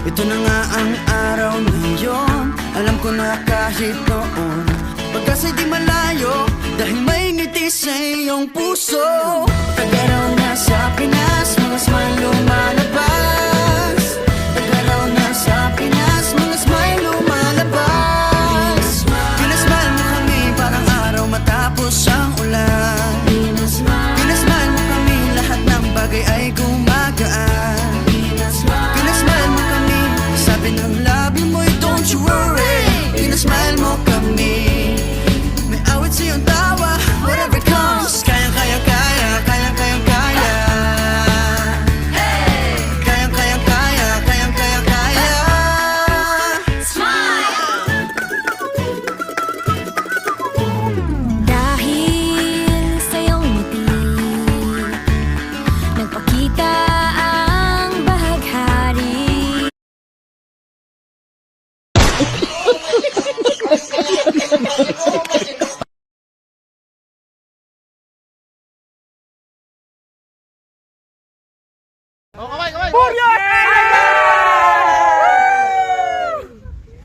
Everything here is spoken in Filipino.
Ito na nga ang araw na yon. Alam ko na kahit noon pagkasa'y di malayo, dahil may ngiti sa iyong puso. Taga raw na sa Pinas, mga smile lumalabas. Taga raw na sa Pinas, mga smile lumalabas. Pinasmile mo kami parang araw matapos ang ulan. Pinasmile mo kami, lahat ng bagay ay gumagaan. Pinasmile mo kami, sabi ng labi mo'y don't you worry. Pinasmile mo kami, may awit sa iyong tawa, whatever comes. Kayang kaya kaya, kayang kayang kaya. Kayang kayang kaya, kayang kaya kaya. Dahil sa iyong ngiti, nagpakita ang bahaghari. Oh, kamay, kamay!